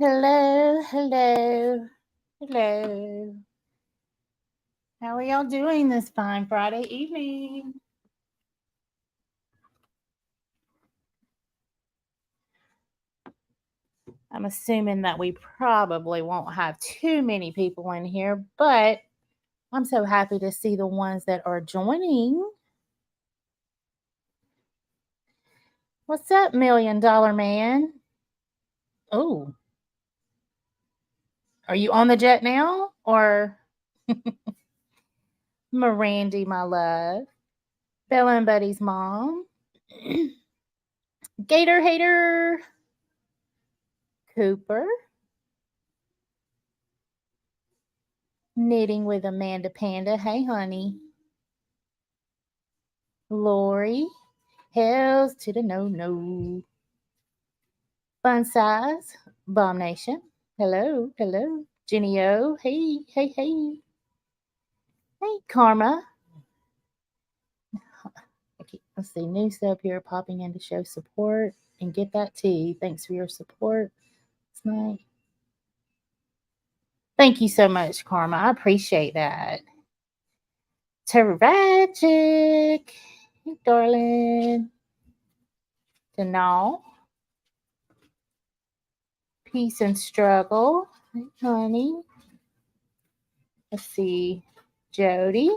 Hello, hello, hello. How are y'all doing this fine Friday evening? I'm assuming that we probably won't have too many people in here, but I'm so happy to see the ones that are joining. What's up, $1 million man? Oh, are you on the jet now? Or Mirandy, my love? Bella and Buddy's mom? Gator hater? Cooper? Knitting with Amanda Panda. Hey, honey. Lori. Hells to the no. Fun size. Bomb Nation. Hello, hello. Jenny O. Hey, hey, hey. Hey, Karma. Okay, let's see. New sub here popping in to show support and get that tea. Thanks for your support tonight. Thank you so much, Karma. I appreciate that. Tragic. Hey, darling. Denal. Peace and struggle. Hey, honey. Let's see. Jody.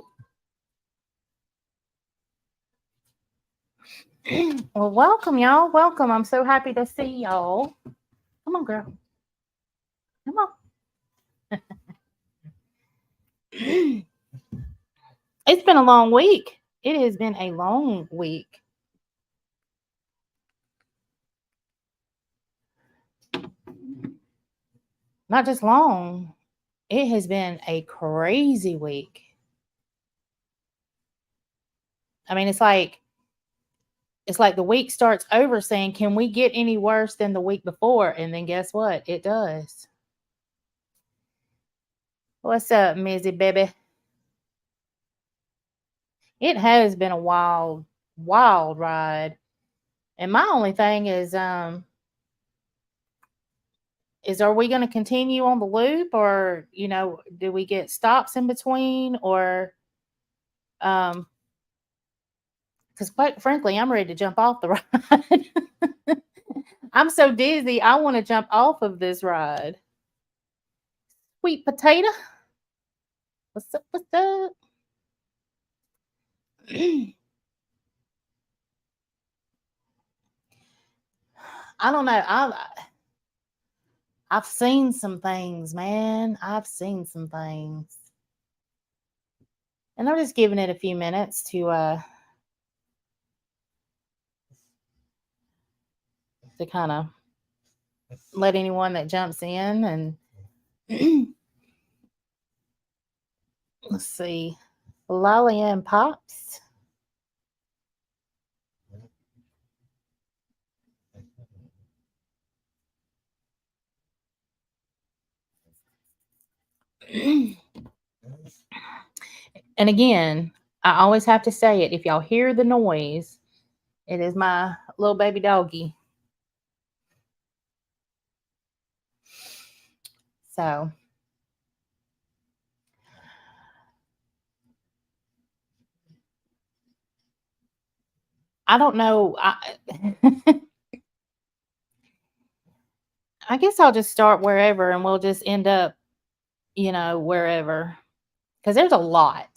Well, welcome, y'all. Welcome. I'm so happy to see y'all. Come on, girl. Come on. It's been a long week. It has been a long week. Not just long. It has been a crazy week. I mean, it's like the week starts over saying, "Can we get any worse than the week before?" And then guess what? It does. What's up, Mizzy baby? It has been a wild, wild ride. And my only thing is are we going to continue on the loop, or do we get stops in between, or because quite frankly I'm ready to jump off the ride. I'm so dizzy I want to jump off of this ride. Sweet potato, what's up, what's up? I don't know. I've seen some things, man. I've seen some things, and I'm just giving it a few minutes to kind of let anyone that jumps in and let's see. Lolly and Pops. And again, I always have to say it. If y'all hear the noise, it is my little baby doggy. So I don't know. I guess I'll just start wherever and we'll just end up, wherever. Because there's a lot.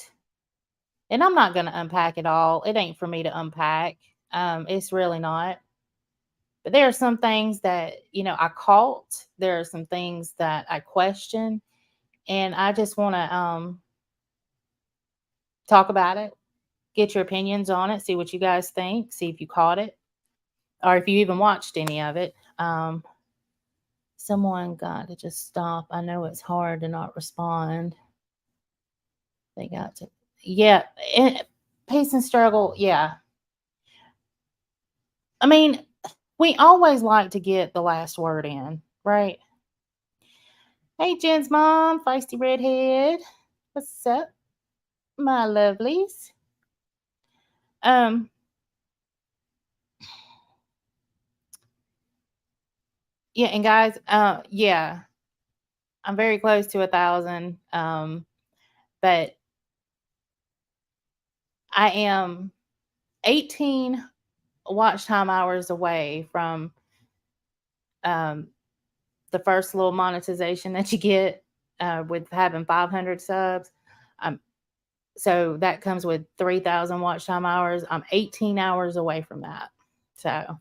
And I'm not going to unpack it all. It ain't for me to unpack. It's really not. But there are some things that, I caught. There are some things that I question. And I just want to talk about it, get your opinions on it, see what you guys think, see if you caught it, or if you even watched any of it. Someone got to just stop. I know it's hard to not respond. They got to, yeah, peace and struggle, yeah. I mean, we always like to get the last word in, right? Hey, Jen's mom, feisty redhead. What's up, my lovelies? Um, Yeah, and guys, yeah, I'm very close to 1,000. But I am 18 watch time hours away from um the first little monetization that you get with having 500 subs. Um, so that comes with 3,000 watch time hours. I'm 18 hours away from that. So,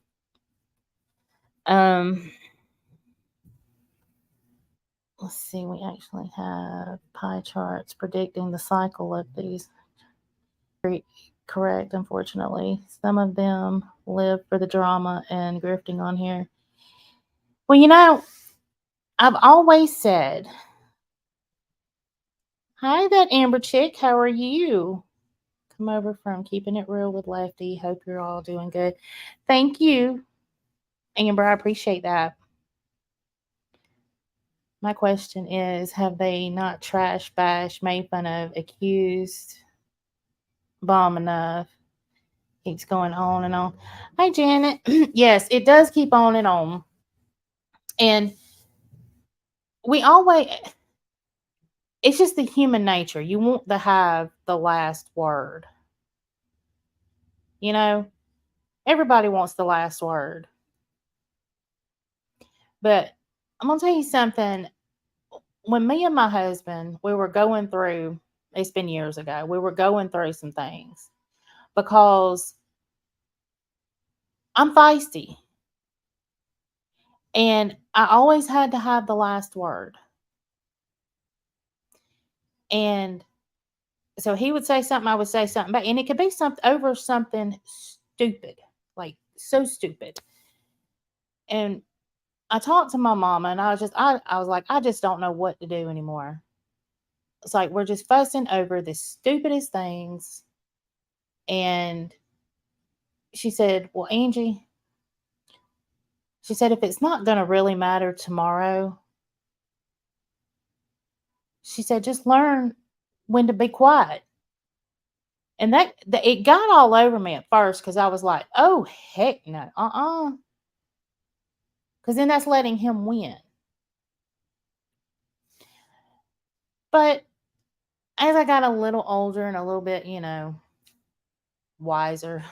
um, let's see. We actually have pie charts predicting the cycle of these. Very correct, unfortunately. Some of them live for the drama and grifting on here. Well, I've always said, hi, that Amber chick. How are you? Come over from Keeping It Real with Lefty. Hope you're all doing good. Thank you, Amber. I appreciate that. My question is, have they not trash bash, made fun of, accused, bomb enough? Keeps going on and on. Hi, Janet. Yes, it does keep on and on. And we always, it's just the human nature. You want to have the last word. You know, everybody wants the last word. But I'm going to tell you something. When me and my husband, we were going through, it's been years ago, we were going through some things because I'm feisty and I always had to have the last word. And so he would say something, I would say something back, and it could be something over something stupid, like so stupid. And I talked to my mama and I was like, I just don't know what to do anymore. It's like we're just fussing over the stupidest things. And she said, well, Angie, she said, if it's not going to really matter tomorrow, she said, just learn when to be quiet. And it got all over me at first because I was like, oh, heck no, because then that's letting him win. But as I got a little older and a little bit, wiser,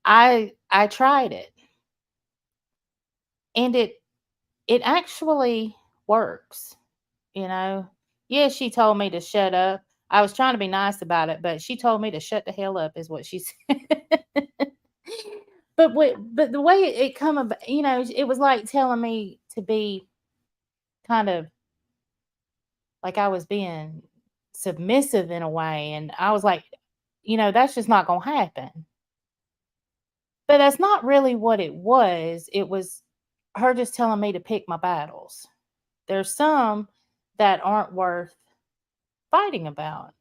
I tried it. And it actually works, you know. Yeah, she told me to shut up. I was trying to be nice about it, but she told me to shut the hell up is what she said. But the way it come about, it was like telling me to be kind of like I was being submissive in a way, and I was like, that's just not gonna happen. But that's not really what it was. It was her just telling me to pick my battles. There's some that aren't worth fighting about.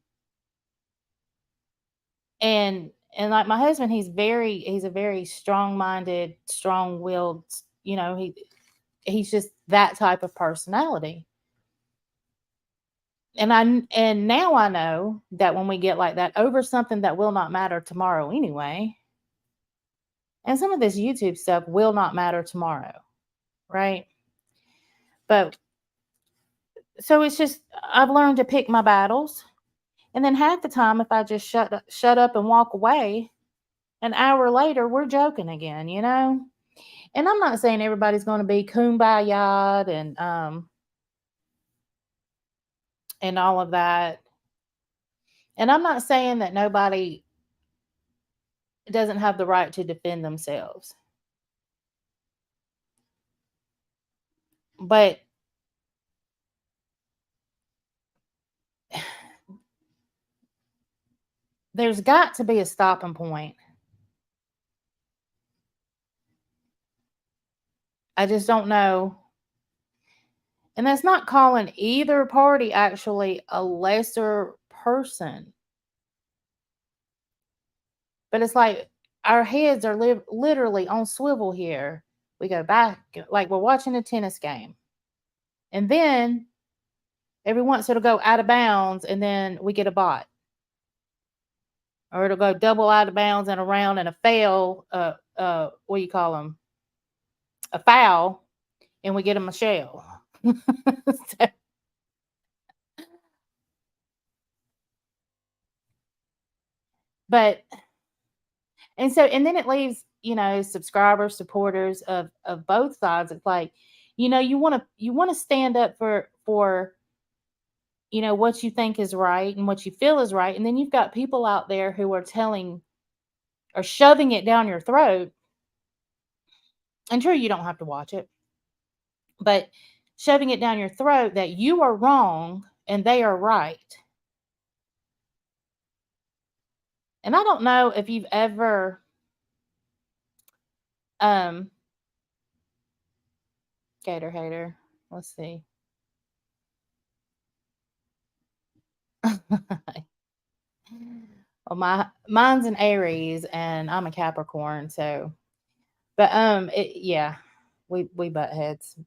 And like my husband, he's a very strong-minded, strong-willed, he's just that type of personality. And now I know that when we get like that over something that will not matter tomorrow anyway, and some of this YouTube stuff will not matter tomorrow, right? But so it's just I've learned to pick my battles, and then half the time if I just shut up and walk away, an hour later we're joking again, And I'm not saying everybody's going to be kumbaya and all of that. And I'm not saying that nobody doesn't have the right to defend themselves. But there's got to be a stopping point. I just don't know. And that's not calling either party actually a lesser person. But it's like our heads are literally on swivel here. We go back, like we're watching a tennis game. And then every once it'll go out of bounds and then we get a bot. Or it'll go double out of bounds and around and a fail, what do you call them? A foul. and we get a Michelle. So- but and then it leaves, subscribers, supporters of both sides. It's like, you want to stand up for what you think is right and what you feel is right, and then you've got people out there who are telling or shoving it down your throat. And sure, you don't have to watch it, but shoving it down your throat that you are wrong and they are right. And I don't know if you've ever um Gator hater. Let's see. Well, mine's an Aries and I'm a Capricorn, so but yeah, we butt heads.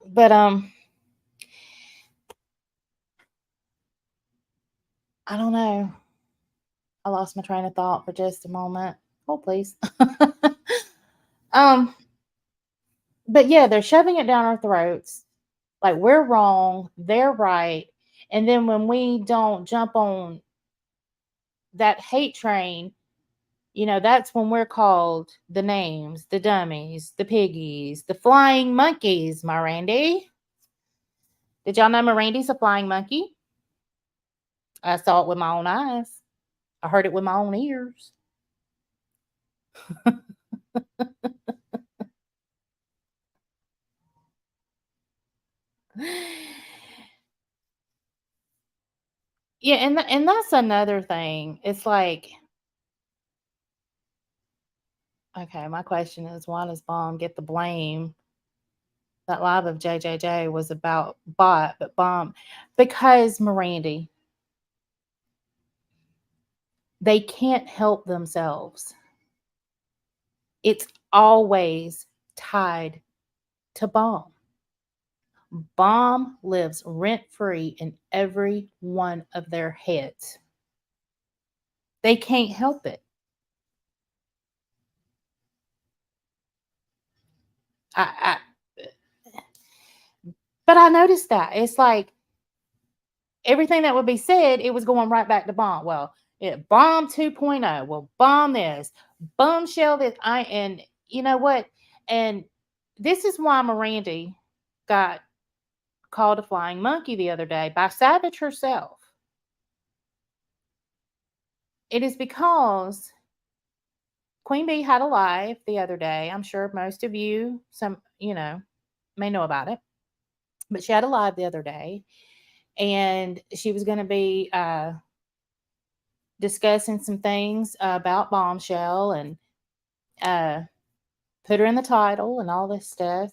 But I don't know. I lost my train of thought for just a moment. Hold please. um but yeah, they're shoving it down our throats. Like we're wrong, they're right. And then when we don't jump on that hate train, that's when we're called the names, the dummies, the piggies, the flying monkeys, my Randy. Did y'all know Mirandy's a flying monkey? I saw it with my own eyes. I heard it with my own ears. Yeah, and that's another thing. It's like, okay, my question is, why does Bomb get the blame? That live of JJJ was about Bot, but Bomb, because Mirandy, they can't help themselves. It's always tied to Bomb. Bomb lives rent free in every one of their heads. They can't help it. I but I noticed that. It's like everything that would be said, it was going right back to Bomb. Well, Bomb 2.0. Well, Bomb this, bombshell this. And you know what? And this is why Mirandy got called a flying monkey the other day by Savage herself. It is because Queen Bee had a live the other day. I'm sure most of you, may know about it, but she had a live the other day, and she was going to be discussing some things about Bombshell and uh, put her in the title and all this stuff.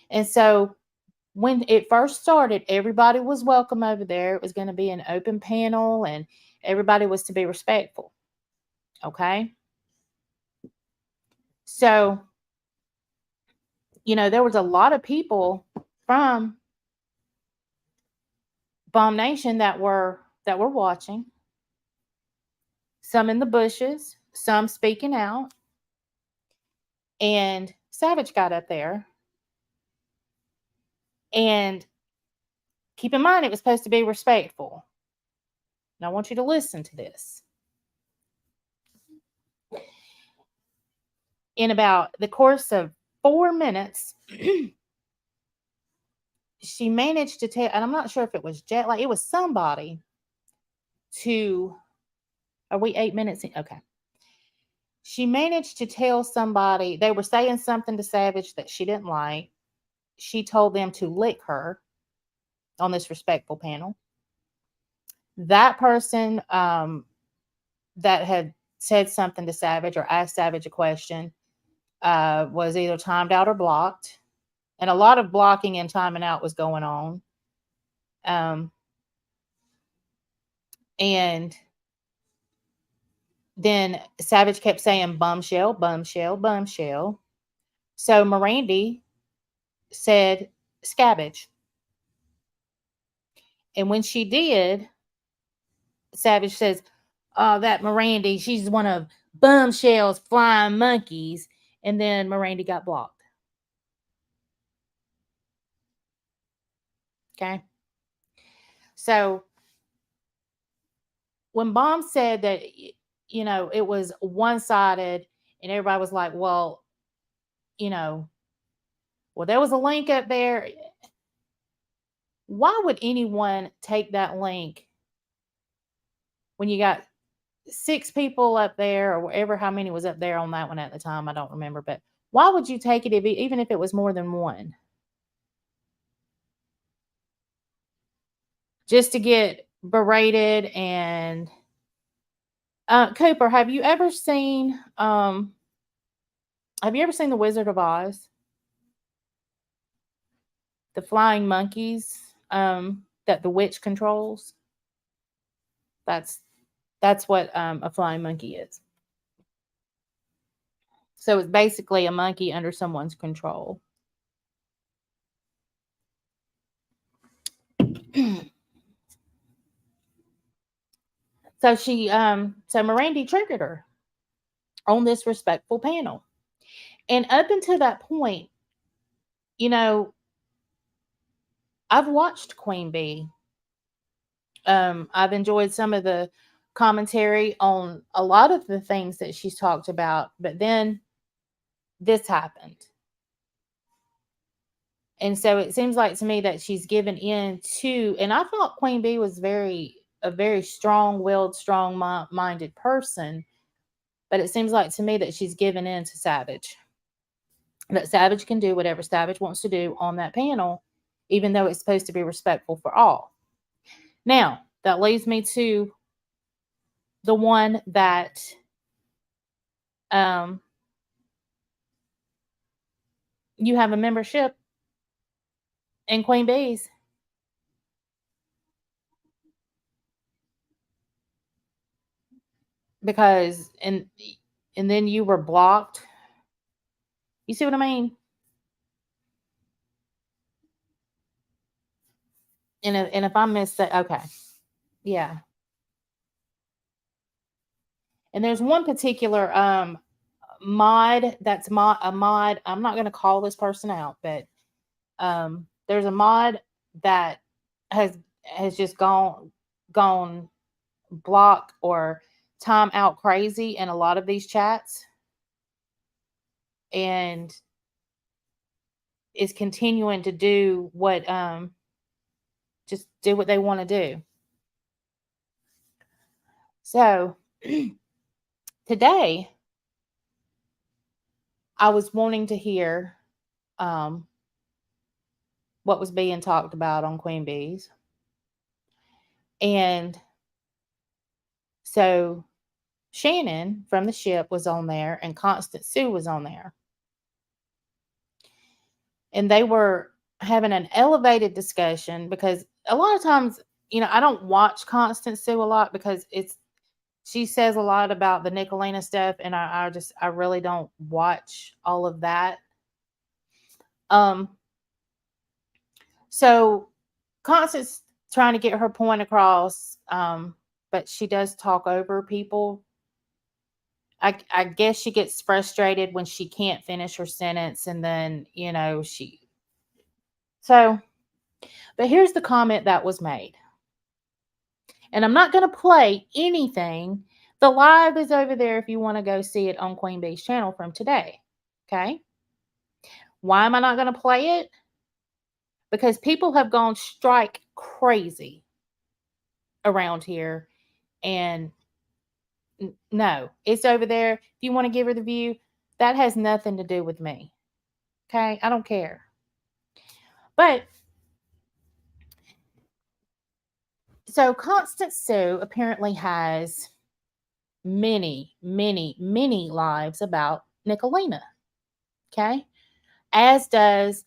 And so when it first started, everybody was welcome over there. It was going to be an open panel, and everybody was to be respectful. Okay. So, there was a lot of people from Bomb Nation that were watching. Some in the bushes, some speaking out. And Savage got up there. And keep in mind, it was supposed to be respectful. Now, I want you to listen to this. In about the course of 4 minutes, she managed to tell, and I'm not sure if it was Jet, like it was somebody to, are we 8 minutes in? Okay. She managed to tell somebody, they were saying something to Savage that she didn't like. She told them to lick her on this respectful panel. That person that had said something to Savage or asked Savage a question was either timed out or blocked. And a lot of blocking and timing out was going on. And then Savage kept saying bombshell, bombshell, bombshell. So Mirandy said scabbage. And when she did, Savage says, that Mirandy, she's one of Bombshell's flying monkeys. and then Miranda got blocked. Okay. So when Bomb said that, it was one sided, and everybody was like, well, you know, well, there was a link up there. Why would anyone take that link when you got 6 people up there, or whatever, how many was up there on that one at the time? I don't remember, but why would you take it even if it was more than one? Just to get berated. And Cooper, have you ever seen The Wizard of Oz? The flying monkeys that the witch controls? That's what a flying monkey is. So it's basically a monkey under someone's control. So Miranda triggered her on this respectful panel. And up until that point, I've watched Queen Bee. I've enjoyed some of the commentary on a lot of the things that she's talked about, but then this happened. And so it seems like to me that she's given in to, and I thought Queen Bee was a very strong-willed, strong-minded person, but it seems like to me that she's given in to Savage. That Savage can do whatever Savage wants to do on that panel, even though it's supposed to be respectful for all. Now, that leads me to the one that you have a membership in Queen Bee's. Because and then you were blocked. You see what I mean? And if I missed that, okay. Yeah. And there's one particular mod that's a mod. I'm not going to call this person out, but there's a mod that has just gone block or time out crazy in a lot of these chats, and is continuing to do what just do what they want to do. So today I was wanting to hear what was being talked about on Queen Bee's. And so Shannon from the ship was on there, and Constance Sue was on there. And they were having an elevated discussion, because a lot of times, I don't watch Constance Sue a lot because she says a lot about the Nicolina stuff, and I really don't watch all of that. So Constance trying to get her point across, but she does talk over people. I guess she gets frustrated when she can't finish her sentence, and then, but here's the comment that was made. And I'm not going to play anything. The live is over there if you want to go see it on Queen Bee's channel from today. Okay? Why am I not going to play it? Because people have gone strike crazy around here. And no, it's over there. If you want to give her the view, that has nothing to do with me. Okay? I don't care. But so Constance Sue apparently has many, many, many lives about Nicolina. Okay? As does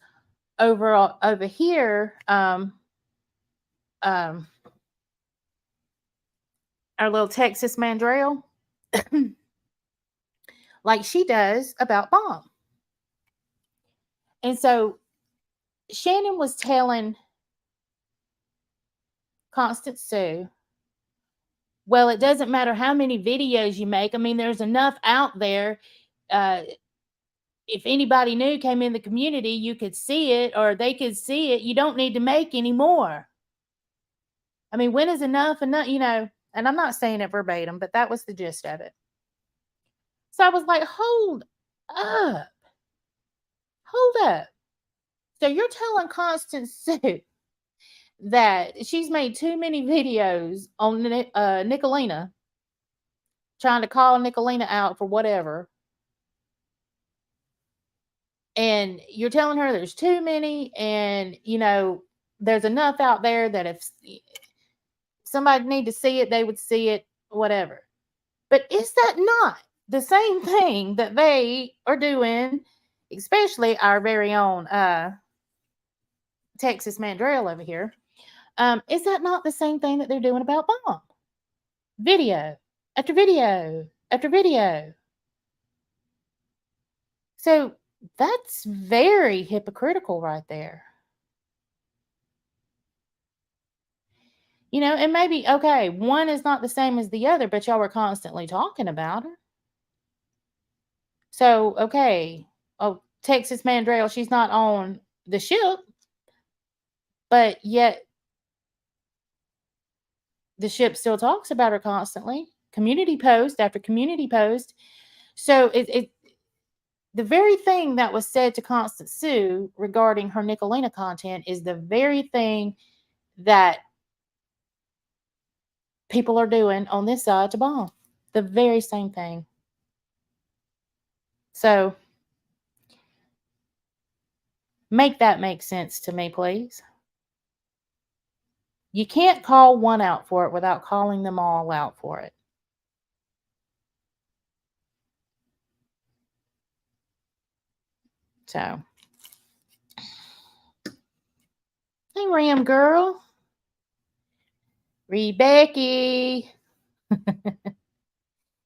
over here, our little Texas Mandrell, like she does about Bomb. And so Shannon was telling Constance Sue, well, it doesn't matter how many videos you make. I mean, there's enough out there. if anybody new came in the community, you could see it or they could see it. You don't need to make any more. I mean, when is enough enough, and I'm not saying it verbatim, but that was the gist of it. So I was like, hold up. Hold up. So you're telling Constance Sue that she's made too many videos on Nicolina, trying to call Nicolina out for whatever. And you're telling her there's too many, and there's enough out there that if somebody need to see it, they would see it, whatever. But is that not the same thing that they are doing, especially our very own Texas Mandrell over here? Is that not the same thing that they're doing about Bomb? Video after video after video. So that's very hypocritical right there. And maybe, okay, one is not the same as the other, but y'all were constantly talking about her. So, okay, Texas Mandrell, she's not on the ship, but yet the ship still talks about her constantly. Community post after community post. So the very thing that was said to Constance Sue regarding her Nicolina content is the very thing that people are doing on this side to Bomb. The very same thing. So make that make sense to me, please. You can't call one out for it without calling them all out for it. So, hey, Ram girl. Rebecca.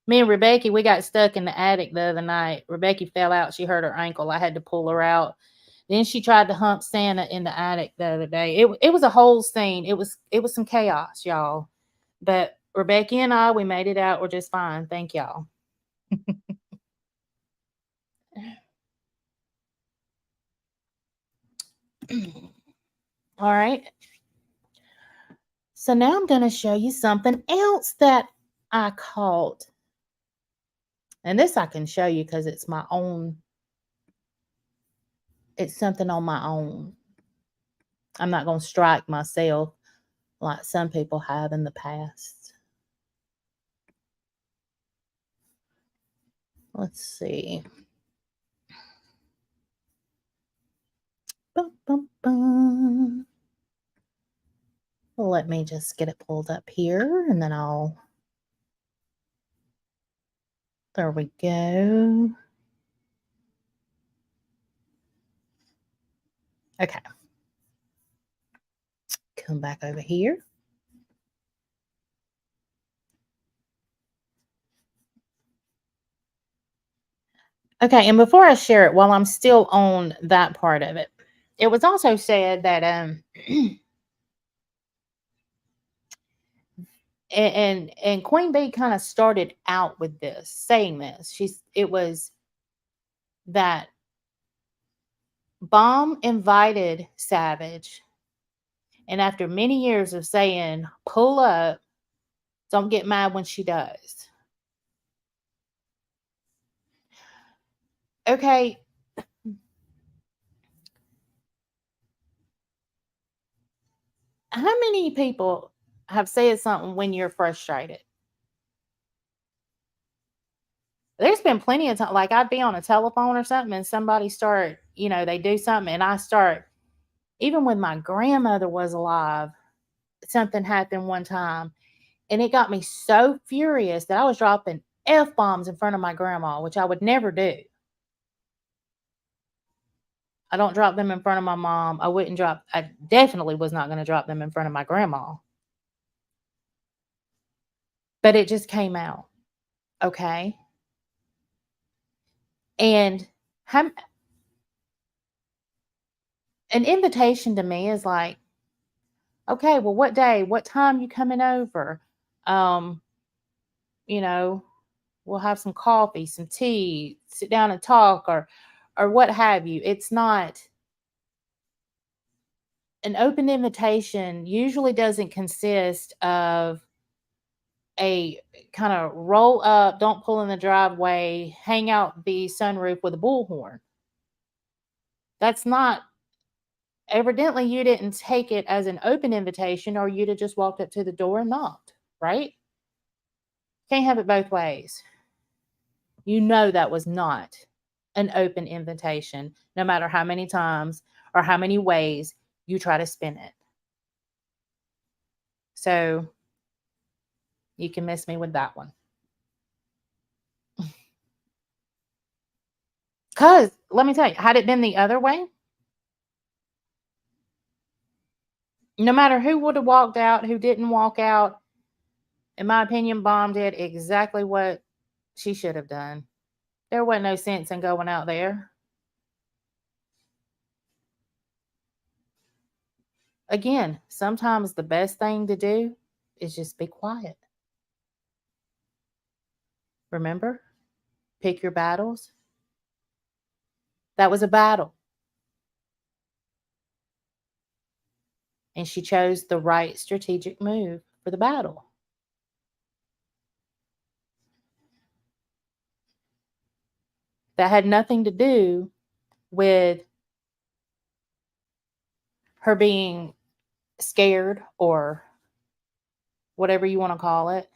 Me and Rebecca, we got stuck in the attic the other night. Rebecca fell out. She hurt her ankle. I had to pull her out. Then she tried to hump Santa in the attic the other day. It was a whole scene. It was some chaos, y'all. But Rebecca and I, we made it out. We're just fine. Thank y'all. All right. So now I'm going to show you something else that I caught. And this I can show you because it's my own. It's something on my own. I'm not going to strike myself like some people have in the past. Let's see. Bum, bum, bum. Let me just get it pulled up here and then there we go. Okay. Come back over here. Okay, and before I share it, while I'm still on that part of it, it was also said that and Queen Bee kind of started out with this, saying this. It was that Bomb invited Savage, and after many years of saying, pull up, don't get mad when she does. Okay. How many people have said something when you're frustrated? There's been plenty of time, like I'd be on a telephone or something and somebody start, they do something and I start, even when my grandmother was alive, something happened one time and it got me so furious that I was dropping F-bombs in front of my grandma, which I would never do. I don't drop them in front of my mom. I definitely was not going to drop them in front of my grandma. But it just came out. Okay. And an invitation to me is like, okay, well, what day, what time you coming over? We'll have some coffee, some tea, sit down and talk, or or what have you. It's not an open invitation usually doesn't consist of a kind of roll up, don't pull in the driveway, hang out the sunroof with a bullhorn. That's not, evidently, you didn't take it as an open invitation, or you'd have just walked up to the door and knocked, right? Can't have it both ways. You know that was not an open invitation, no matter how many times or how many ways you try to spin it. So you can miss me with that one. Because let me tell you, had it been the other way, no matter who would have walked out, who didn't walk out, in my opinion, Mom did exactly what she should have done. There wasn't no sense in going out there. Again, sometimes the best thing to do is just be quiet. Remember? Pick your battles. That was a battle. And she chose the right strategic move for the battle. That had nothing to do with her being scared or whatever you want to call it.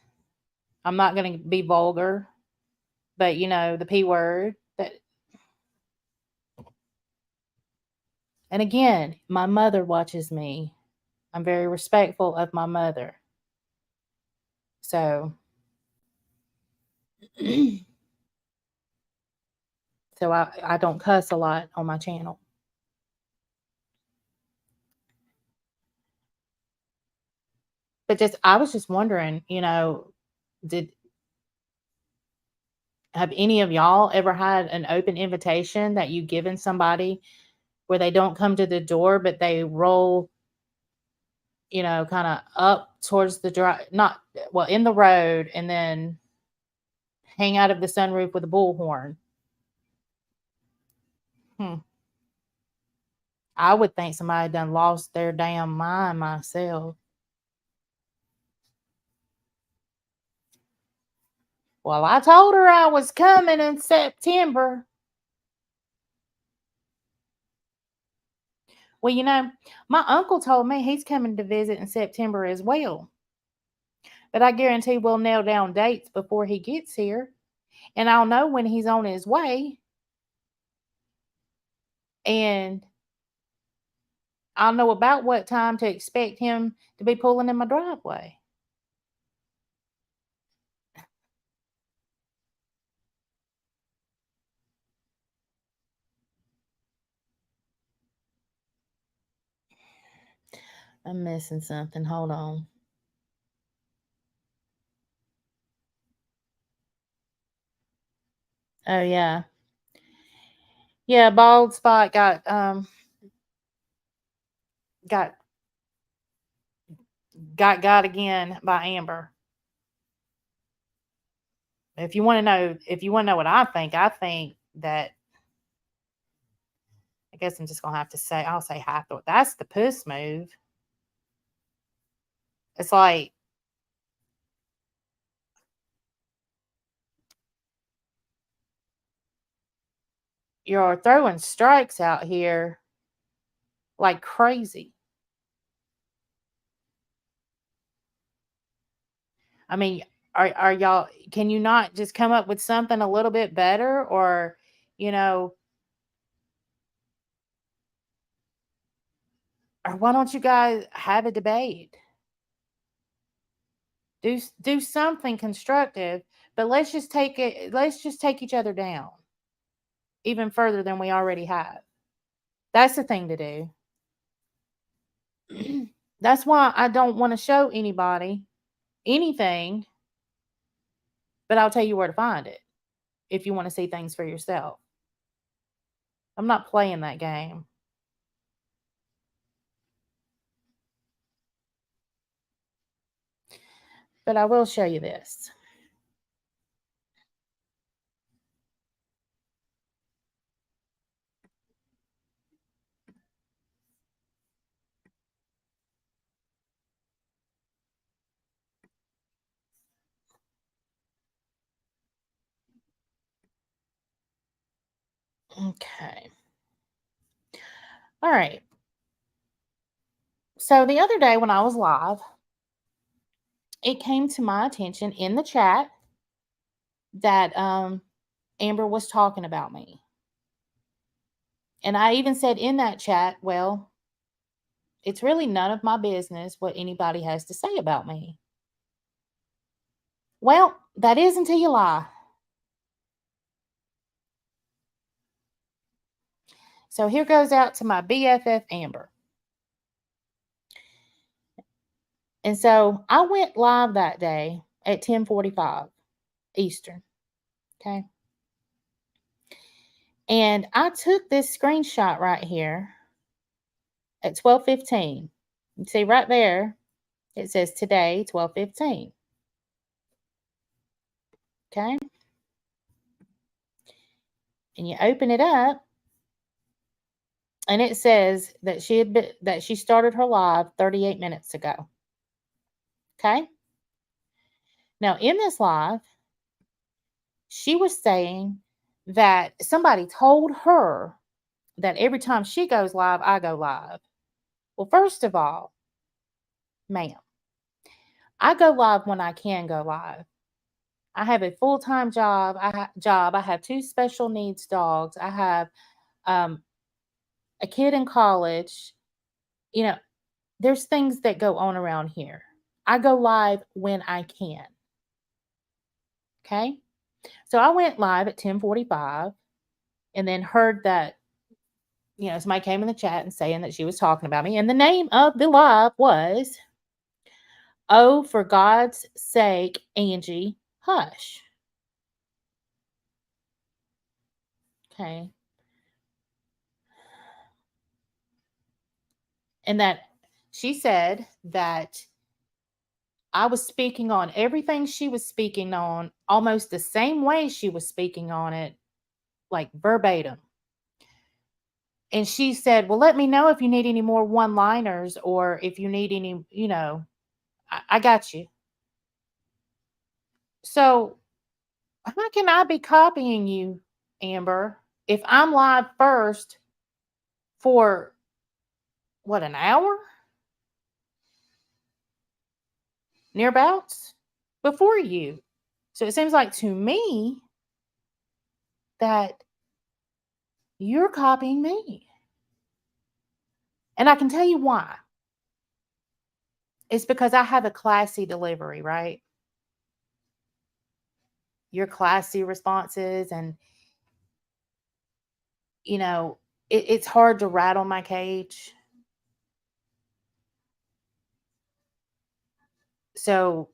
I'm not going to be vulgar, but the P word. And again, my mother watches me. I'm very respectful of my mother. So, so I don't cuss a lot on my channel. But I was just wondering, did have any of y'all ever had an open invitation that you given somebody where they don't come to the door, but they roll, kind of up towards the drive, not well, in the road, and then hang out of the sunroof with a bullhorn? I would think somebody done lost their damn mind myself. Well, I told her I was coming in September. Well, my uncle told me he's coming to visit in September as well. But I guarantee we'll nail down dates before he gets here. And I'll know when he's on his way. And I'll know about what time to expect him to be pulling in my driveway. I'm missing something. Hold on. Oh yeah. Yeah, bald spot got got again by Amber. If you want to know what I think that, I guess I'm just gonna have to say, I'll say Hathor. That's the puss move. It's like you're throwing strikes out here like crazy. I mean, are y'all, can you not just come up with something a little bit better, or you know or why don't you guys have a debate? Do something constructive, but let's just take each other down even further than we already have. That's the thing to do. That's why I don't want to show anybody anything, but I'll tell you where to find it if you want to see things for yourself. I'm not playing that game. But I will show you this. Okay. All right. So the other day when I was live, it came to my attention in the chat that Amber was talking about me. And I even said in that chat, well, it's really none of my business what anybody has to say about me. Well, that is until you lie. So here goes out to my BFF Amber. And so I went live that day at 10:45 Eastern. Okay. And I took this screenshot right here at 12:15. You see right there, it says today, 12:15. Okay. And you open it up and it says that she started her live 38 minutes ago. Okay. Now in this live, she was saying that somebody told her that every time she goes live, I go live. Well, first of all, ma'am, I go live when I can go live. I have a full-time job. I have two special needs dogs. I have um, a kid in college. You know, there's things that go on around here. I go live when I can. Okay. So I went live at 10:45 and then heard that, somebody came in the chat and saying that she was talking about me. And the name of the live was, "Oh, for God's sake, Angie, hush." Okay. And that she said that I was speaking on everything she was speaking on almost the same way she was speaking on it, like verbatim. And she said, "Well, let me know if you need any more one liners or if you need any, I got you." So, how can I be copying you, Amber, if I'm live first for what, an hour? Nearabouts before you. So it seems like to me that you're copying me. And I can tell you why. It's because I have a classy delivery, right? Your classy responses, and you know, it's hard to rattle my cage. So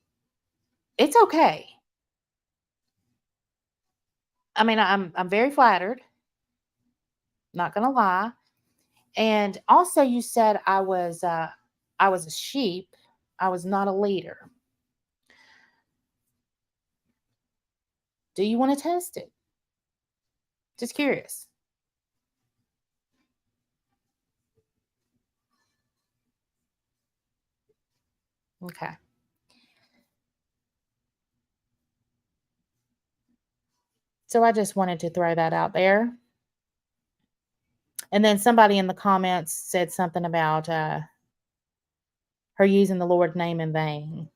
it's okay. I mean, I'm very flattered, not gonna lie. And also you said I was a sheep. I was not a leader. Do you want to test it? Just curious. Okay. So I just wanted to throw that out there. And then somebody in the comments said something about her using the Lord's name in vain,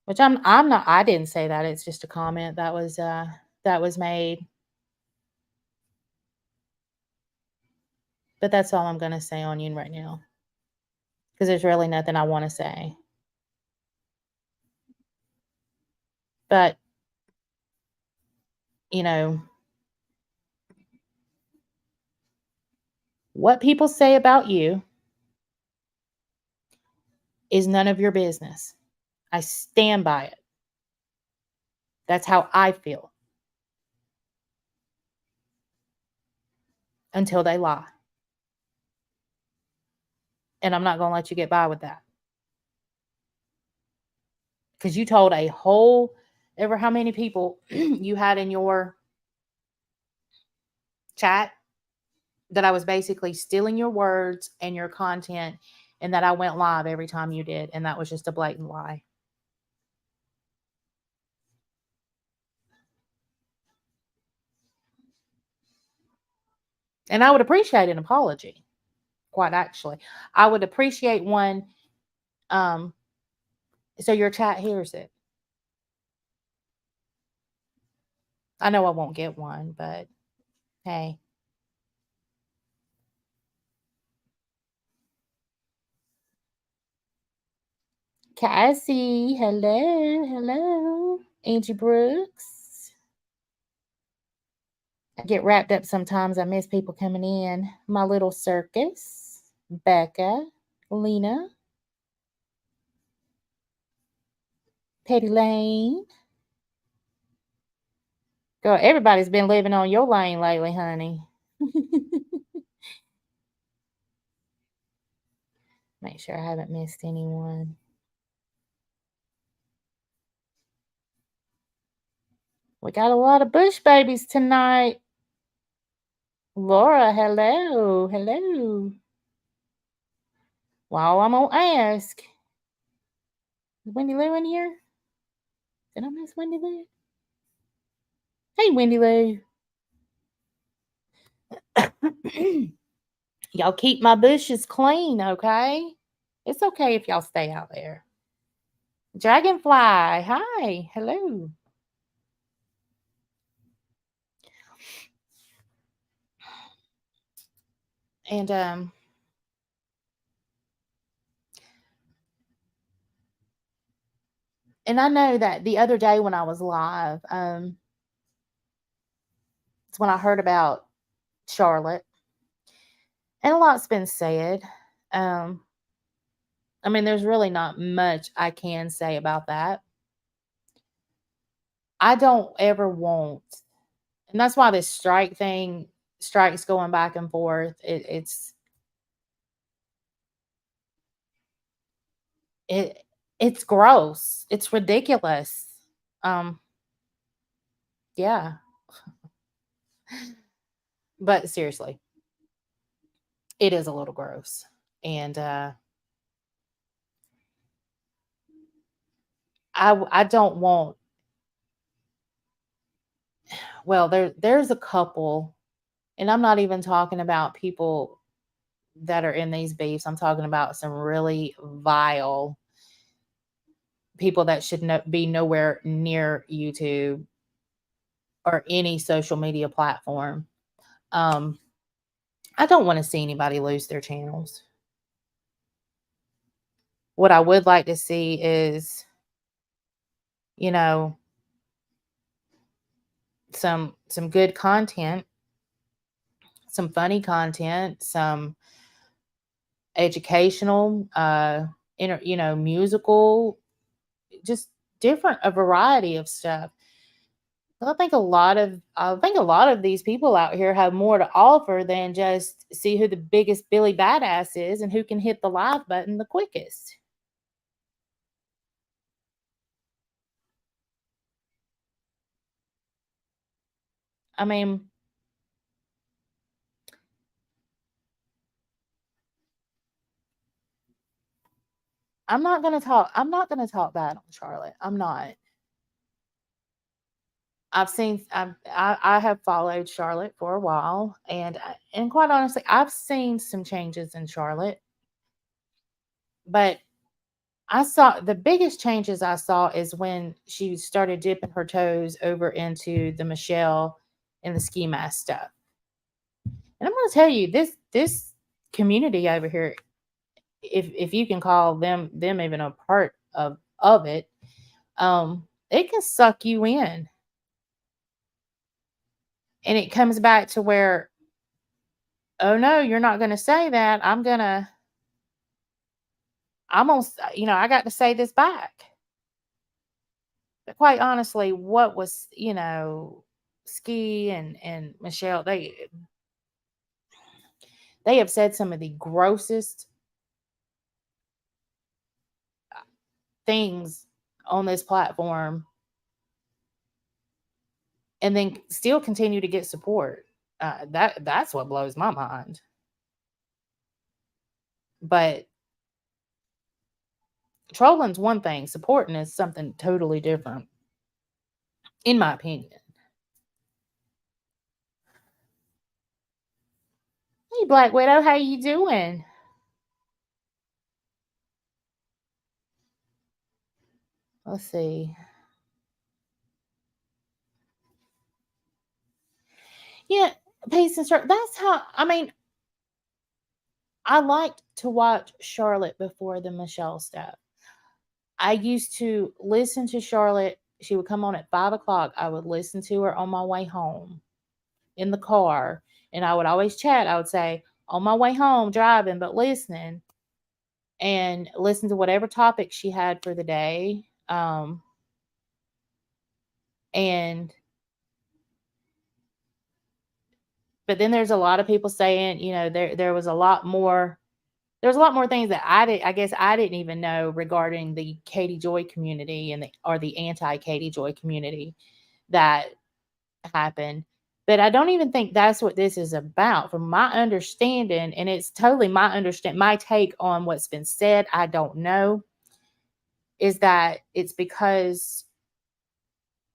which I'm not. I didn't say that. It's just a comment that was made. But that's all I'm going to say on you right now, because there's really nothing I want to say. But you know what people say about you is none of your business. I stand by it. That's how I feel until they lie. And I'm not going to let you get by with that. Because you told a whole, ever how many people you had in your chat that I was basically stealing your words and your content, and that I went live every time you did. And that was just a blatant lie. And I would appreciate an apology, quite actually. I would appreciate one, um, so your chat hears it. I know I won't get one, but hey. Cassie, hello, hello. Angie Brooks. I get wrapped up sometimes. I miss people coming in. My little circus. Becca, Lena, Petty Lane. Girl, everybody's been living on your lane lately, honey. Make sure I haven't missed anyone. We got a lot of Bush babies tonight. Laura, hello, hello. Well, I'm gonna ask. Is Wendy Lou in here? Did I miss Wendy Lou? Hey, Wendy Lou. Y'all keep my bushes clean, okay? It's okay if y'all stay out there. Dragonfly, hi, hello. And I know that the other day when I was live, it's when I heard about Charlotte, and a lot's been said. I mean, there's really not much I can say about that. I don't ever want, and that's why this strikes going back and forth. It's gross. It's ridiculous. Um, yeah. But seriously, it is a little gross. And I don't want, well, there's a couple, and I'm not even talking about people that are in these beefs. I'm talking about some really vile people that should be nowhere near YouTube or any social media platform. Um, I don't want to see anybody lose their channels. What I would like to see is, you know, some good content, some funny content, some educational, musical, just different, a variety of stuff. I think a lot of these people out here have more to offer than just see who the biggest Billy Badass is and who can hit the live button the quickest. I mean, I'm not gonna talk bad on Charlotte. I'm not. I have followed Charlotte for a while, and quite honestly, I've seen some changes in Charlotte, but I saw the biggest changes I saw is when she started dipping her toes over into the Michelle and the ski mask stuff. And I'm going to tell you, this community over here, if you can call them even a part of it, it can suck you in, and it comes back to where, oh no, you're not going to say that. I got to say this back. But quite honestly, what was, Ski and Michelle, they have said some of the grossest things on this platform, and then still continue to get support. That's what blows my mind. But trolling's one thing, supporting is something totally different, in my opinion. Black Widow. How you doing? Let's see. Yeah, peace and strength. That's how. I mean, I liked to watch Charlotte before the Michelle stuff. I used to listen to Charlotte. She would come on at 5 o'clock. I would listen to her on my way home in the car, and I would always chat. I would say, on my way home, driving, but listening, and listen to whatever topic she had for the day. And but then there's a lot of people saying, there was a lot more. There's a lot more things that I guess I didn't even know regarding the Katie Joy community or the anti Katie Joy community that happened. But I don't even think that's what this is about. From my understanding, and it's totally my take on what's been said, I don't know, is that it's because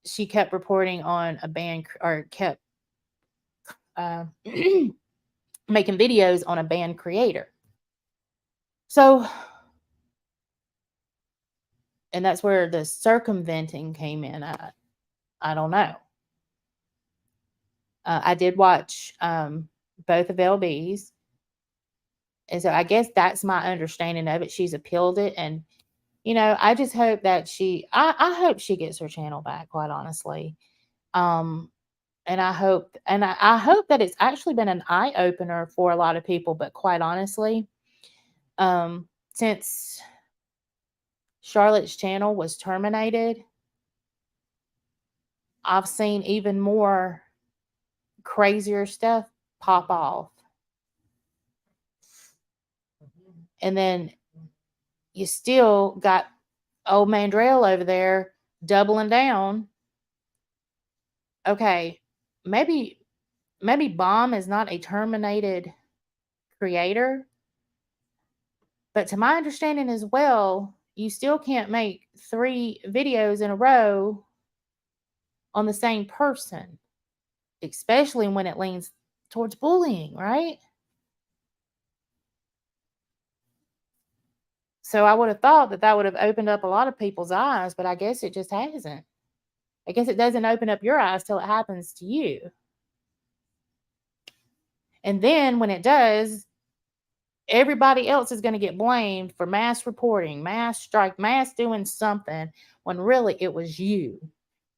she kept reporting on a band, or kept uh, making videos on a band creator. So, and that's where the circumventing came in. I don't know. I did watch both of LB's, and so I guess that's my understanding of it. She's appealed it, and I just hope that I hope she gets her channel back. Quite honestly, and I hope that it's actually been an eye opener for a lot of people. But quite honestly, since Charlotte's channel was terminated, I've seen even more crazier stuff pop off. And then you still got old Mandrell over there doubling down. Okay, maybe Bomb is not a terminated creator, but to my understanding as well, you still can't make 3 videos in a row on the same person, especially when it leans towards bullying, right? So I would have thought that would have opened up a lot of people's eyes, but I guess it just hasn't. I guess it doesn't open up your eyes till it happens to you. And then when it does, everybody else is going to get blamed for mass reporting, mass strike, mass doing something, when really it was you.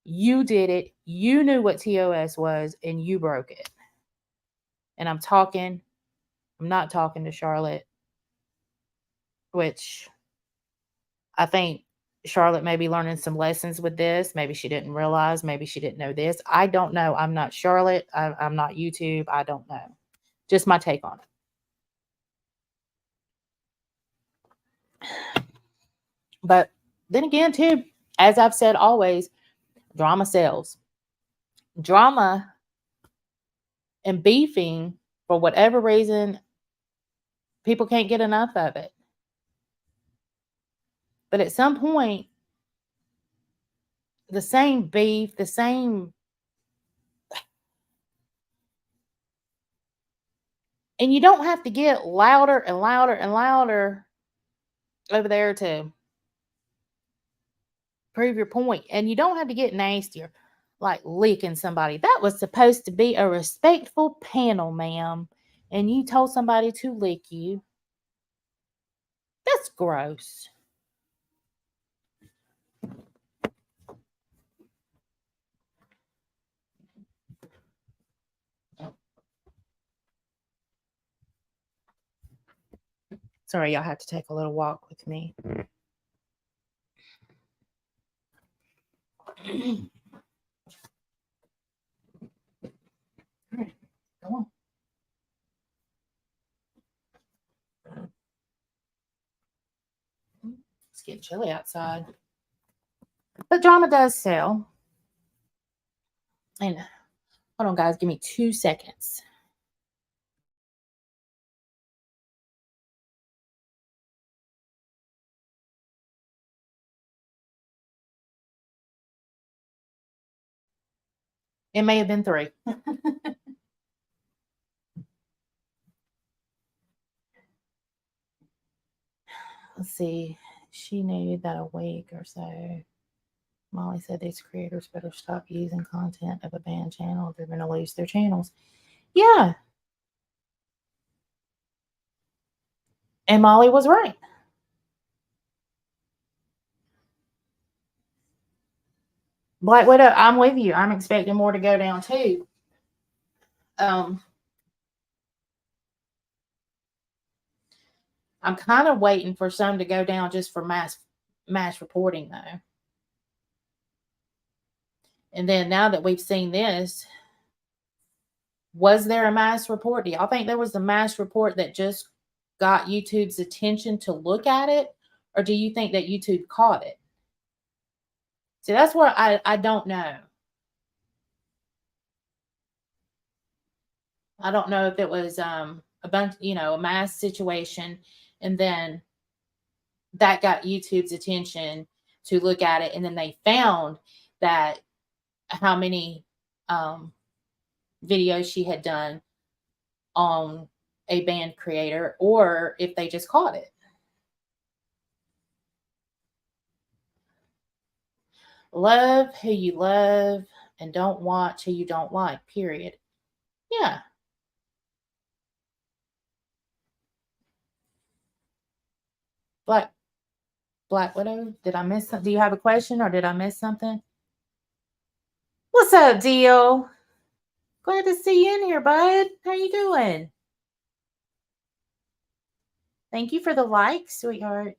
You did it. You knew what TOS was, and you broke it. And I'm not talking to Charlotte, which I think Charlotte may be learning some lessons with this. Maybe she didn't realize. Maybe she didn't know this. I don't know. I'm not Charlotte. I'm not YouTube. I don't know. Just my take on it. But then again, too, as I've said always, drama sells. Drama and beefing, for whatever reason, people can't get enough of it. But at some point, the same beef, the same. And you don't have to get louder and louder and louder over there to prove your point. And you don't have to get nastier, like licking somebody. That was supposed to be a respectful panel, ma'am. And you told somebody to lick you. That's gross. Sorry, y'all have to take a little walk with me. All right, go on. It's getting chilly outside. But drama does sell. And hold on, guys, give me 2 seconds. It may have been 3. let's see. She knew that a week or so. Molly said these creators better stop using content of a banned channel. They're going to lose their channels. Yeah. And Molly was right. Black Widow, I'm with you. I'm expecting more to go down too. I'm kind of waiting for some to go down just for mass reporting though. And then now that we've seen this, was there a mass report? Do y'all think there was a mass report that just got YouTube's attention to look at it? Or do you think that YouTube caught it? See, that's what I don't know. I don't know if it was a bunch, a mass situation, and then that got YouTube's attention to look at it, and then they found that how many videos she had done on a band creator, or if they just caught it. Love who you love and don't watch who you don't like, period. Yeah. Black Widow, did I miss something? Do you have a question or did I miss something? What's up, Dio? Glad to see you in here, bud. How you doing? Thank you for the like, sweetheart.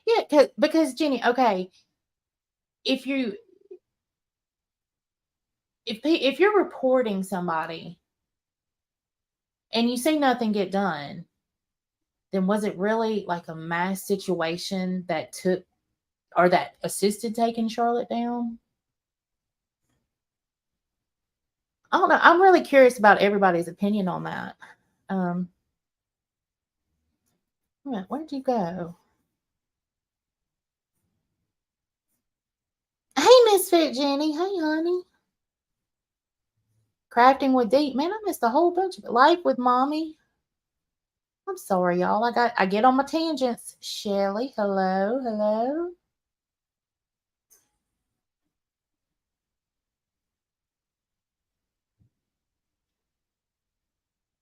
Yeah, because Jenny, okay, if you're reporting somebody and you see nothing get done, then was it really like a mass situation that took or that assisted taking Charlotte down? I don't know. I'm really curious about everybody's opinion on that. Where'd you go? Hey, Misfit Jenny. Hey, honey. Crafting with Deep. Man, I missed a whole bunch of it. Life with Mommy. I'm sorry, y'all. I get on my tangents. Shelly, hello, hello.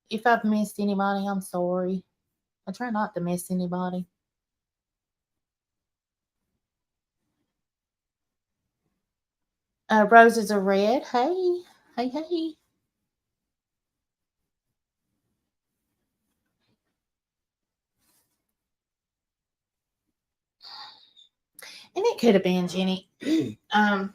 If I've missed anybody, I'm sorry. I try not to miss anybody. Roses are red. Hey, hey, hey. And it could have been Jenny. I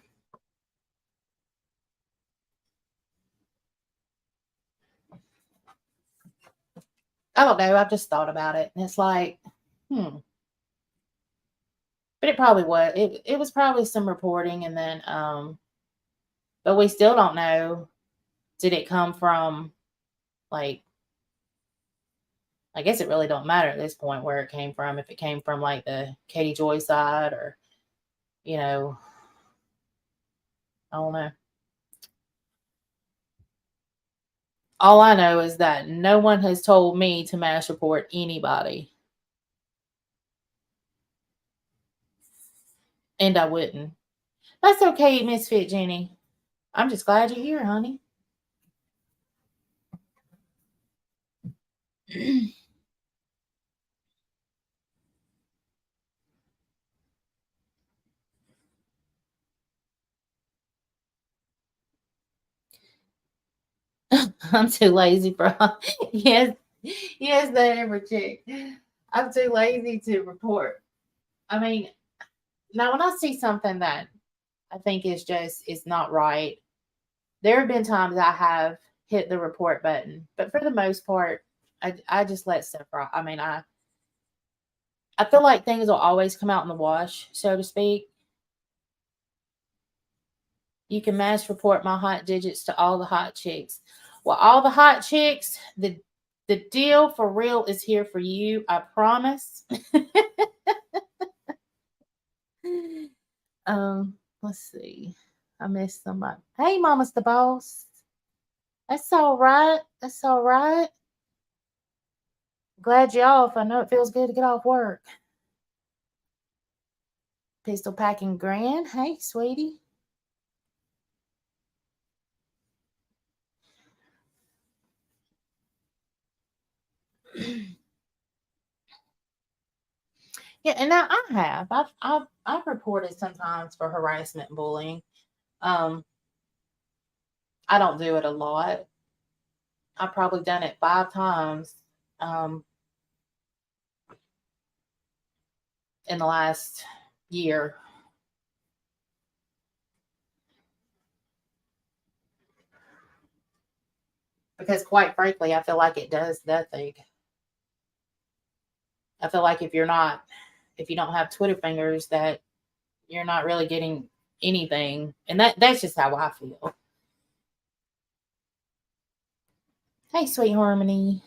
don't know. I've just thought about it, and it's like, But it probably was. It was probably some reporting, and then but we still don't know. Did it come from like? I guess it really don't matter at this point where it came from. If it came from like the Katie Joy side, or I don't know. All I know is that no one has told me to mass report anybody. And I wouldn't. That's okay, Misfit Jenny. I'm just glad you're here, honey. I'm too lazy, bro. yes, yes, that ever chick. I'm too lazy to report. I mean, now when I see something that I think is not right, there have been times I have hit the report button, but for the most part, I just let stuff right. I mean, I feel like things will always come out in the wash, so to speak. You can mass report my hot digits to all the hot chicks. Well, all the hot chicks, the deal for real is here for you. I promise. Let's see. I missed somebody. Hey, Mama's the boss. That's all right. That's all right. Glad you're off. I know it feels good to get off work. Pistol packing grand. Hey, sweetie. Yeah, and now I have. I've reported sometimes for harassment and bullying. Um, I don't do it a lot. I've probably done it 5 times um in the last year. Because quite frankly, I feel like it does nothing. I feel like if you don't have Twitter fingers, that you're not really getting anything. And that's just how I feel. Hey, sweet Harmony.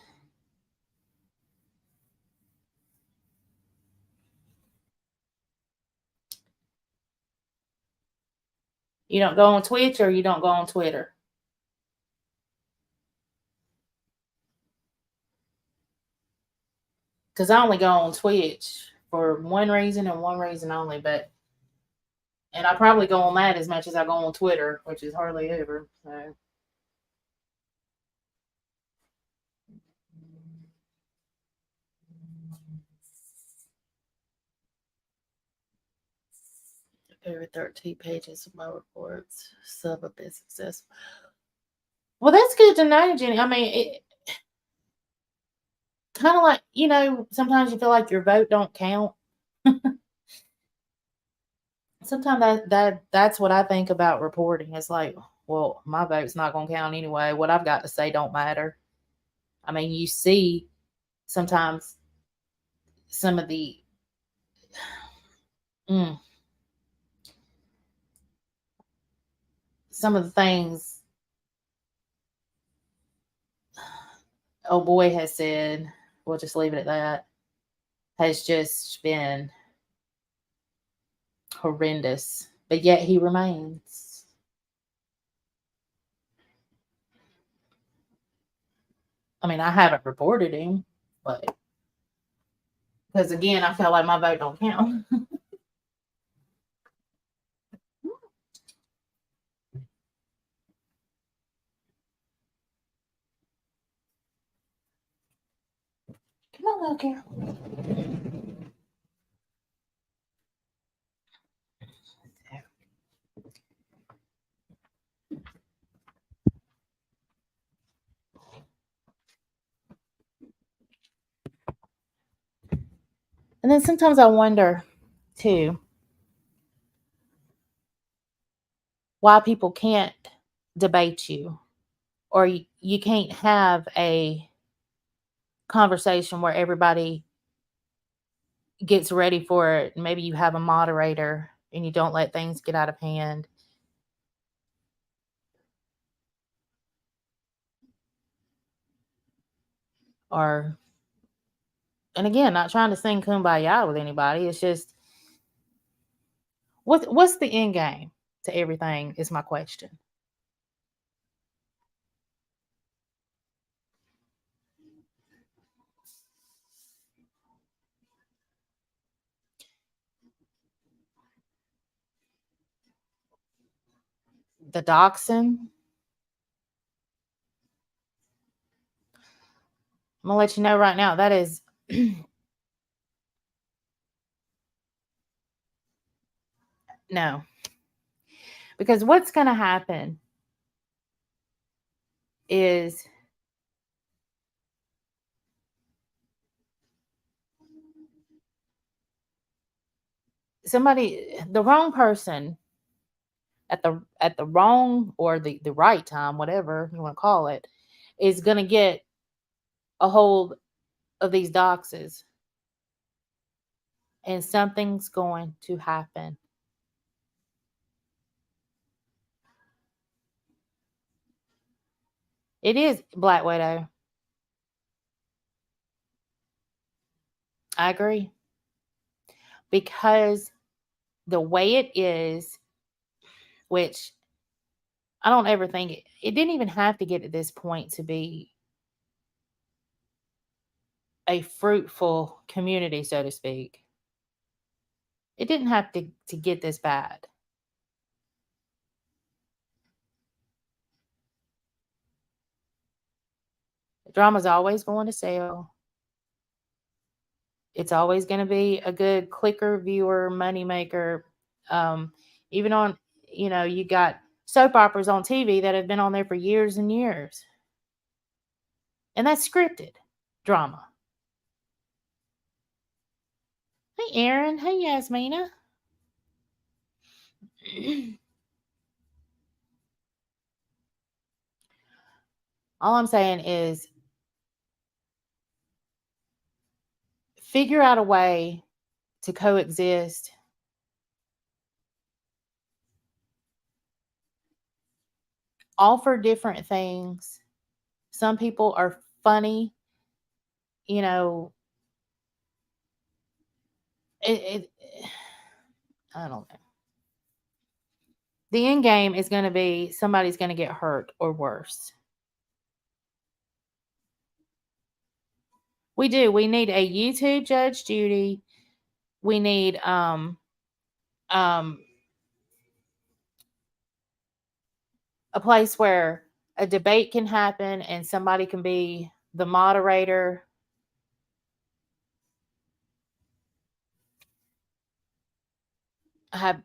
You don't go on Twitch or you don't go on Twitter? Because I only go on Twitch for one reason and one reason only, and I probably go on that as much as I go on Twitter, which is hardly ever. So every 13 pages of my reports, some have been successful. Well, that's good to know, Jenny. I mean, it kind of like, sometimes you feel like your vote don't count. Sometimes that's what I think about reporting. It's like, well, my vote's not going to count anyway. What I've got to say don't matter. I mean, you see sometimes some of the mm, some of the things oh boy has said. We'll just leave it at that. Has just been horrendous, but yet he remains. I mean, I haven't reported him, but because again, I felt like my vote don't count. Come on, little girl. And then sometimes I wonder too why people can't debate you, or you can't have a conversation where everybody gets ready for it. Maybe you have a moderator and you don't let things get out of hand. Or, and again, not trying to sing kumbaya with anybody. It's just what's the end game to everything is my question. The dachshund. I'm gonna let you know right now that is no, because what's gonna happen is the wrong person at the wrong or the right time, whatever you want to call it, is gonna get a hold of these doxes, and something's going to happen. It is Black Widow. I agree. Because the way it is, which I don't ever think it didn't even have to get to this point to be a fruitful community, so to speak. It didn't have to get this bad. Drama's always going to sell. It's always going to be a good clicker, viewer, moneymaker. Um, even on, you got soap operas on TV that have been on there for years and years. And that's scripted drama. Hey, Aaron. Hey, Yasmina. All I'm saying is figure out a way to coexist. Offer different things. Some people are funny, you know. It I don't know. The end game is going to be somebody's going to get hurt or worse. We do. We need a YouTube Judge Judy. We need a place where a debate can happen and somebody can be the moderator. Have,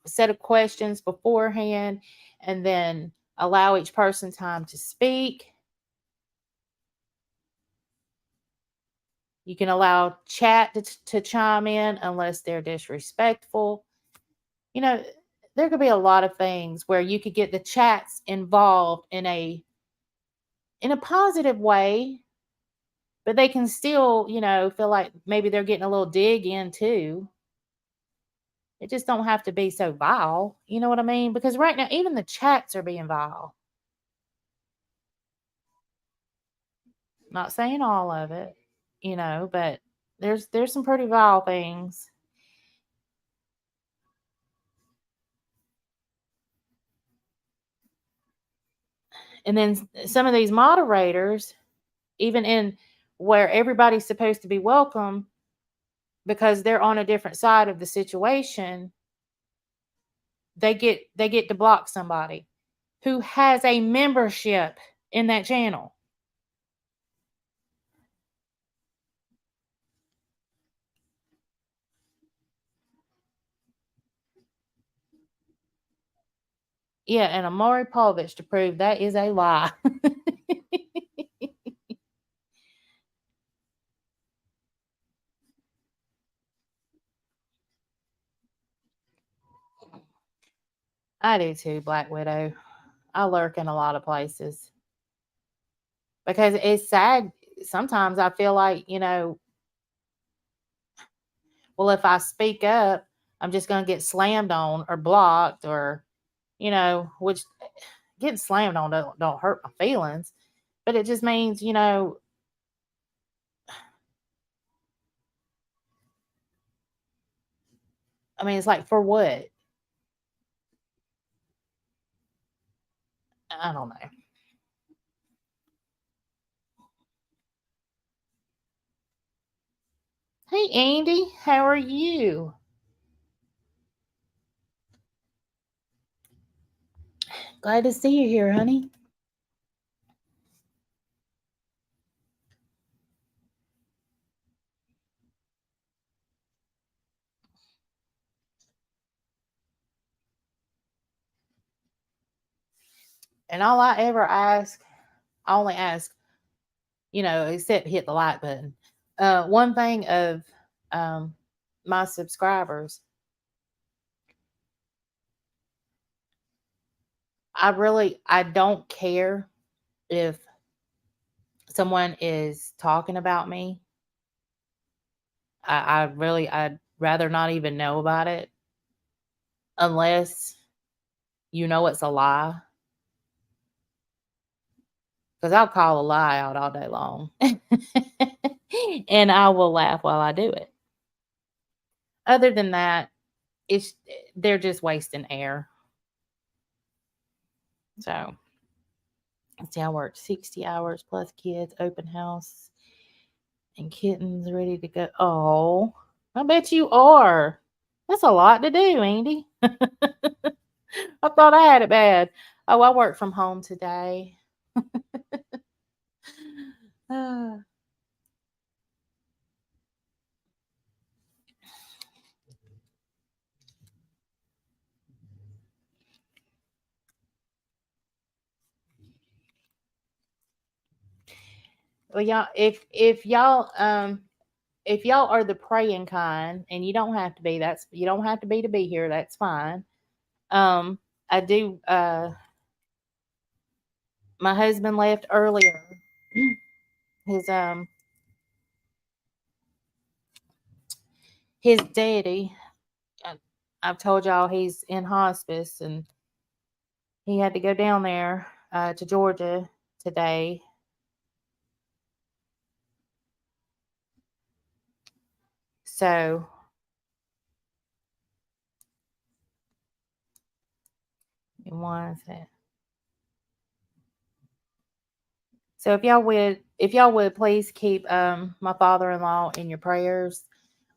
set of questions beforehand and then allow each person time to speak. You can allow chat to chime in unless they're disrespectful. There could be a lot of things where you could get the chats involved in a positive way, but they can still, feel like maybe they're getting a little dig in too. It just don't have to be so vile. You know what I mean? Because right now, even the chats are being vile. Not saying all of it, but there's some pretty vile things. And then some of these moderators, even in where everybody's supposed to be welcome, because they're on a different side of the situation, they get to block somebody who has a membership in that channel. Yeah, and Amari Povich to prove that is a lie. I do too, Black Widow. I lurk in a lot of places because it's sad. Sometimes I feel like, well, if I speak up, I'm just going to get slammed on or blocked or, which getting slammed on don't hurt my feelings, but it just means, I mean, it's like for what? I don't know. Hey, Andy, how are you? Glad to see you here, honey. And all I ever ask, I only ask, except hit the like button. One thing of my subscribers, I don't care if someone is talking about me. I'd rather not even know about it unless it's a lie. Because I'll call a lie out all day long. And I will laugh while I do it. Other than that, they're just wasting air. So let's see, I worked 60 hours plus kids, open house, and kittens ready to go. Oh, I bet you are. That's a lot to do, Andy. I thought I had it bad. Oh, I work from home today. Ah. Well, y'all, if y'all are the praying kind, and you don't have to be, you don't have to be here. That's fine. I do. My husband left earlier. His his daddy. I- I've told y'all he's in hospice, and he had to go down there to Georgia today. So one second. So if y'all would please keep my father-in-law in your prayers.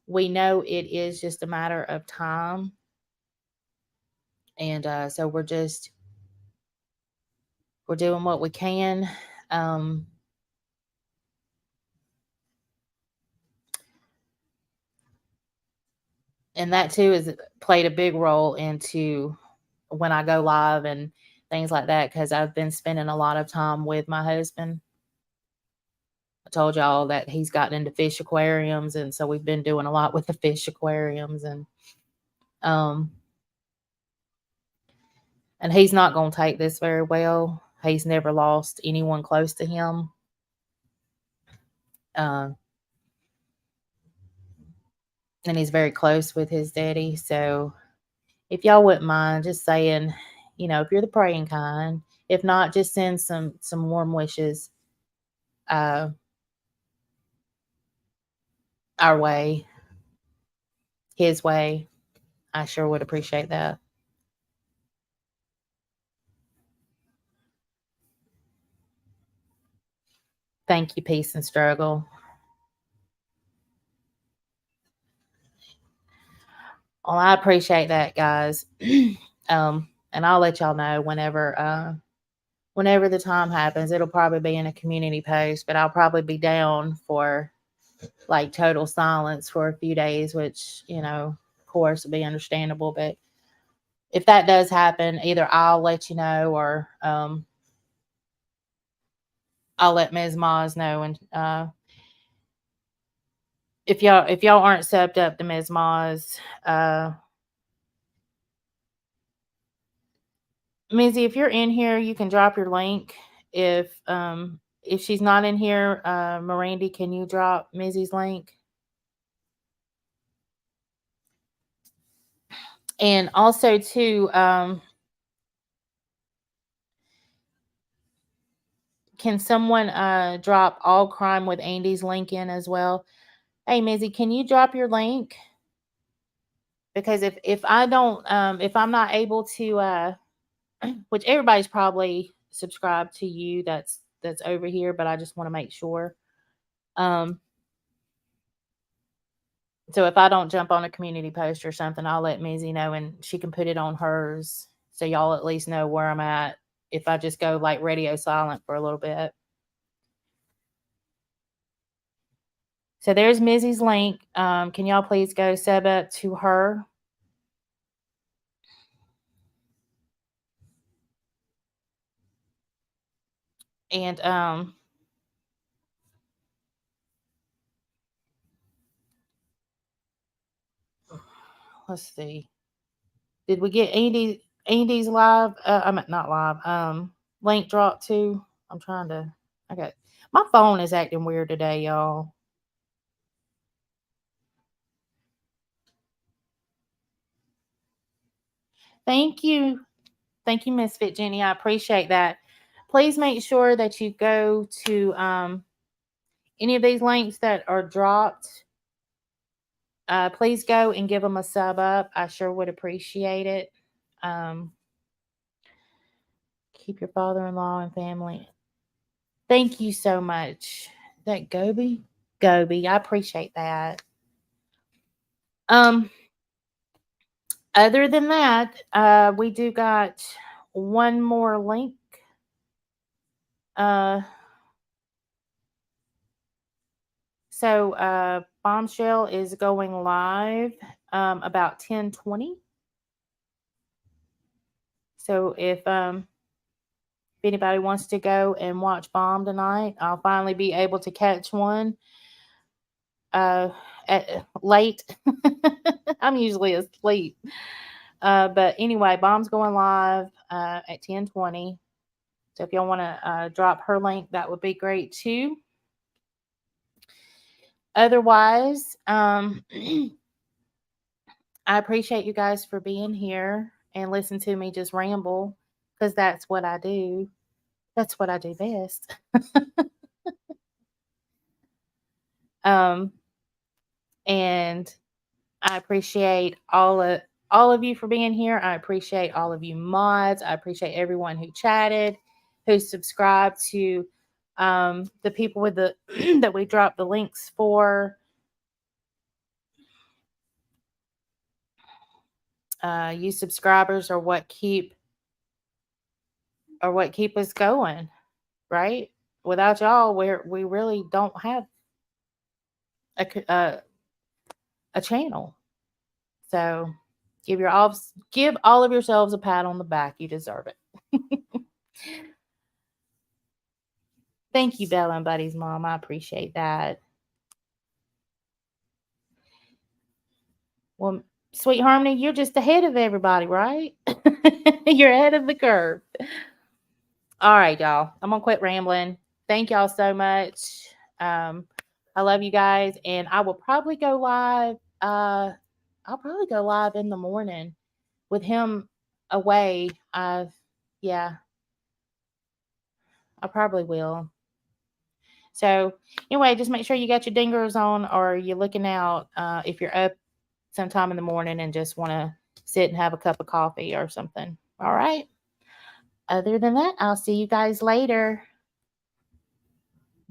We know it is just a matter of time, and so we're doing what we can. Um, and that too has played a big role into when I go live and things like that, because I've been spending a lot of time with my husband. I told y'all that he's gotten into fish aquariums, and so we've been doing a lot with the fish aquariums, um and he's not going to take this very well. He's never lost anyone close to him. Uh, and he's very close with his daddy. So if y'all wouldn't mind just saying, if you're the praying kind, if not, just send some warm wishes uh, our way, his way. I sure would appreciate that. Thank you, Peace and Struggle. Well, I appreciate that, guys. And I'll let y'all know whenever the time happens. It'll probably be in a community post, but I'll probably be down for like total silence for a few days, which, of course would be understandable. But if that does happen, either I'll let you know, or I'll let Ms. Moz know. And if y'all aren't subbed up to Ms. Moz, Mizzy, if you're in here, you can drop your link. If she's not in here, Mirandy, can you drop Mizzy's link? And also too, can someone drop All Crime with Andy's link in as well? Hey, Mizzy, can you drop your link? Because if I don't, if I'm not able to, which everybody's probably subscribed to you, that's over here, but I just want to make sure. So if I don't jump on a community post or something, I'll let Mizzy know, and she can put it on hers, so y'all at least know where I'm at if I just go like radio silent for a little bit. So there's Mizzy's link. Can y'all please go sub up to her? And let's see. Did we get Andy's live? I mean, not live. Link drop too. I'm trying to. Okay, my phone is acting weird today, y'all. Thank you, Misfit Jenny. I appreciate that. Please make sure that you go to any of these links that are dropped. Please go and give them a sub up. I sure would appreciate it. Keep your father-in-law and family. Thank you so much. Is that Gobi? Gobi. I appreciate that. Other than that, we do got one more link. So Bombshell is going live about 10:20. So if anybody wants to go and watch Bomb tonight, I'll finally be able to catch one late. I'm usually asleep. But anyway, Bomb's going live at 10:20. So if y'all want to drop her link, that would be great too. Otherwise, I appreciate you guys for being here and listen to me just ramble, because that's what I do. That's what I do best. And I appreciate all of you for being here. I appreciate all of you mods. I appreciate everyone who chatted, who subscribed to the people with the that we dropped the links for. You subscribers are what keep us going, right? Without y'all, we really don't have a channel. So give all of yourselves a pat on the back. You deserve it. Thank you, Bella and Buddy's mom. I appreciate that. Well, Sweet Harmony, you're just ahead of everybody, right? You're ahead of the curve. All right, y'all. I'm gonna quit rambling. Thank y'all so much. I love you guys, and I will probably go live. I'll probably go live in the morning with him away. Yeah, I probably will. So anyway, just make sure you got your dingers on, or you're looking out if you're up sometime in the morning and just want to sit and have a cup of coffee or something. All right. Other than that, I'll see you guys later.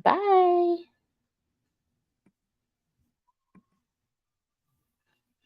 Bye.